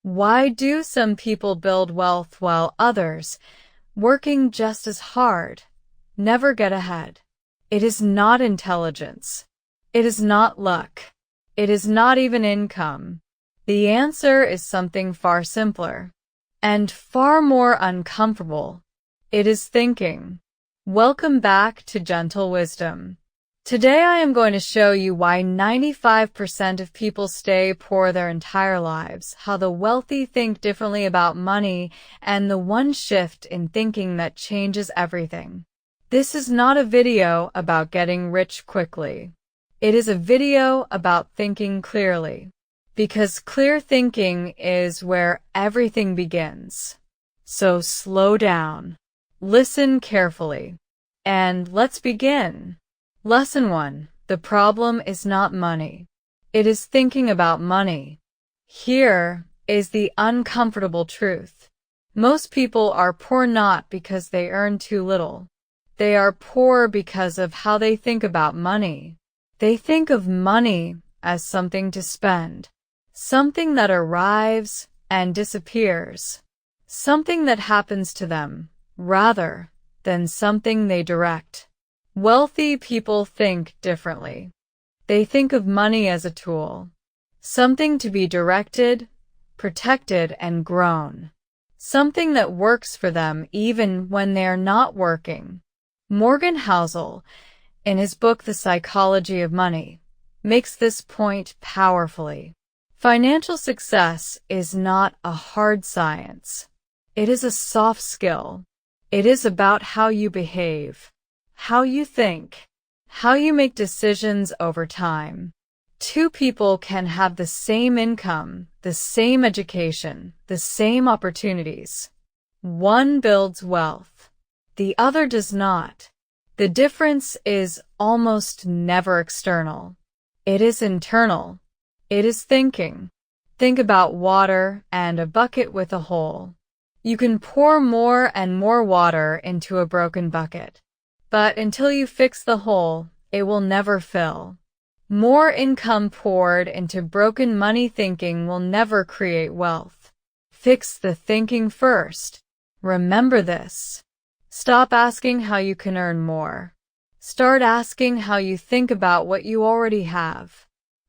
Why do some people build wealth while others, working just as hard, never get ahead? It is not intelligence. It is not luck. It is not even income. The answer is something far simpler and far more uncomfortable. It is thinking. Welcome back to Gentle Wisdom. Today I am going to show you why 95% of people stay poor their entire lives, how the wealthy think differently about money, and the one shift in thinking that changes everything. This is not a video about getting rich quickly. It is a video about thinking clearly. Because clear thinking is where everything begins. So slow down, listen carefully, and let's begin. Lesson 1. The problem is not money. It is thinking about money. Here is the uncomfortable truth. Most people are poor not because they earn too little. They are poor because of how they think about money. They think of money as something to spend, something that arrives and disappears, something that happens to them, rather than something they direct. Wealthy people think differently. They think of money as a tool, something to be directed, protected, and grown, something that works for them even when they are not working. Morgan Housel, in his book The Psychology of Money, makes this point powerfully. Financial success is not a hard science. It is a soft skill. It is about how you behave, how you think, how you make decisions over time. Two people can have the same income, the same education, the same opportunities. One builds wealth. The other does not. The difference is almost never external. It is internal. It is thinking. Think about water and a bucket with a hole. You can pour more and more water into a broken bucket, but until you fix the hole, it will never fill. More income poured into broken money thinking will never create wealth. Fix the thinking first. Remember this. Stop asking how you can earn more. Start asking how you think about what you already have.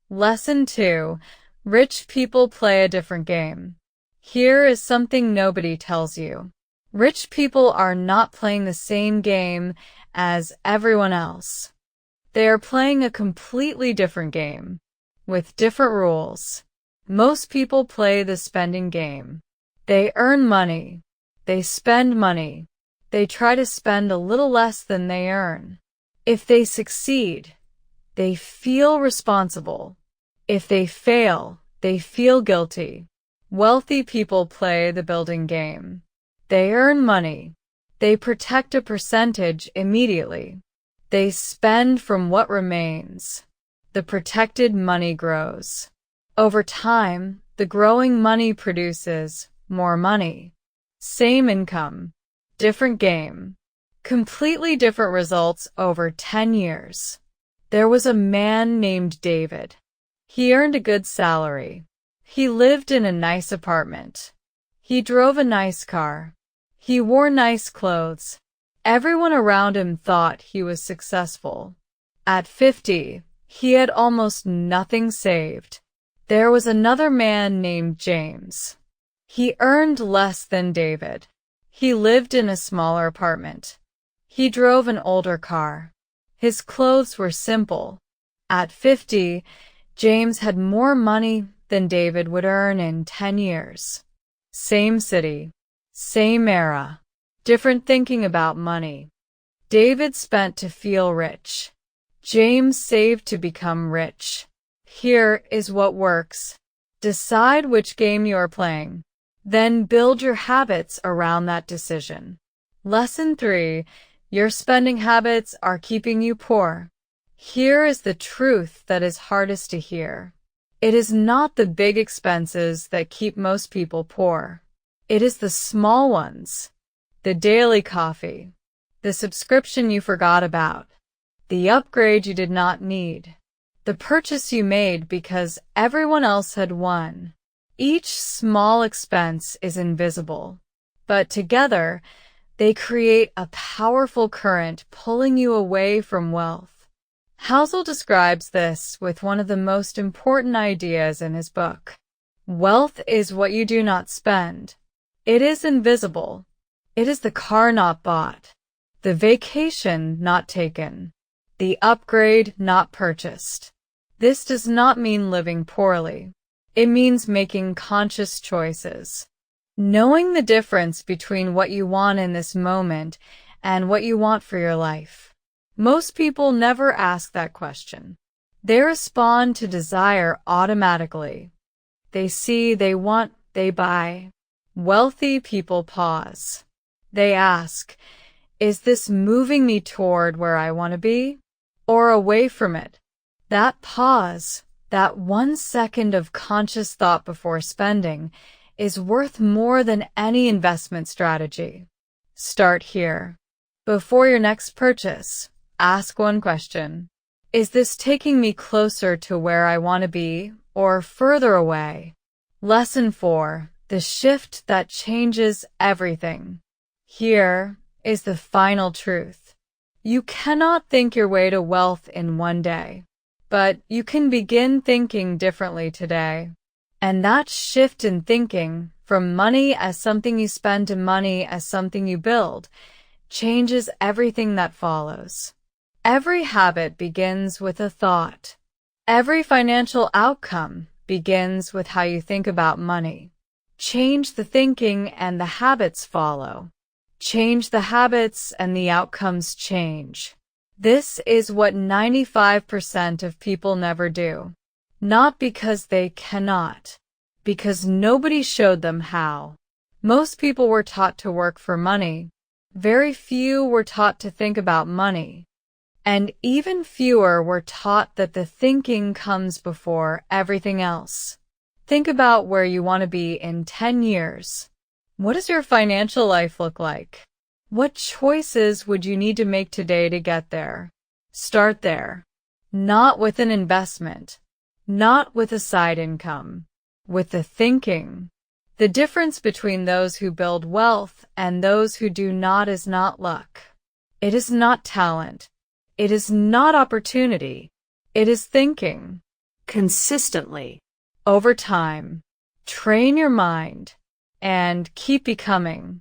Lesson 2. Rich people play a different game. Here is something nobody tells you. Rich people are not playing the same game as everyone else. They are playing a completely different game, with different rules. Most people play the spending game. They earn money. They spend money. They try to spend a little less than they earn. If they succeed, they feel responsible. If they fail, they feel guilty. Wealthy people play the building game. They earn money. They protect a percentage immediately. They spend from what remains. The protected money grows. Over time, the growing money produces more money. Same income. Different game. Completely different results over 10 years. There was a man named David. He earned a good salary. He lived in a nice apartment. He drove a nice car. He wore nice clothes. Everyone around him thought he was successful. At 50, he had almost nothing saved. There was another man named James. He earned less than David. He lived in a smaller apartment. He drove an older car. His clothes were simple. At 50, James had more money than David would earn in 10 years. Same city, same era, different thinking about money. David spent to feel rich. James saved to become rich. Here is what works. Decide which game you are playing. Then build your habits around that decision. Lesson 3. Your spending habits are keeping you poor. Here is the truth that is hardest to hear. It is not the big expenses that keep most people poor. It is the small ones. The daily coffee. The subscription you forgot about. The upgrade you did not need. The purchase you made because everyone else had one. Each small expense is invisible, but together, they create a powerful current pulling you away from wealth. Housel describes this with one of the most important ideas in his book. Wealth is what you do not spend. It is invisible. It is the car not bought, the vacation not taken, the upgrade not purchased. This does not mean living poorly. It means making conscious choices. Knowing the difference between what you want in this moment and what you want for your life. Most people never ask that question. They respond to desire automatically. They see, they want, they buy. Wealthy people pause. They ask, is this moving me toward where I want to be, or away from it? That pause, that 1 second of conscious thought before spending, is worth more than any investment strategy. Start here. Before your next purchase, ask one question. Is this taking me closer to where I want to be, or further away? Lesson 4. The shift that changes everything. Here is the final truth. You cannot think your way to wealth in one day, but you can begin thinking differently today. And that shift in thinking, from money as something you spend to money as something you build, changes everything that follows. Every habit begins with a thought. Every financial outcome begins with how you think about money. Change the thinking and the habits follow. Change the habits and the outcomes change. This is what 95% of people never do. Not because they cannot, because nobody showed them how. Most people were taught to work for money. Very few were taught to think about money. And even fewer were taught that the thinking comes before everything else. Think about where you want to be in 10 years. What does your financial life look like? What choices would you need to make today to get there? Start there. Not with an investment. Not with a side income. With the thinking. The difference between those who build wealth and those who do not is not luck. It is not talent. It is not opportunity. It is thinking. Consistently. Over time. Train your mind. And keep becoming.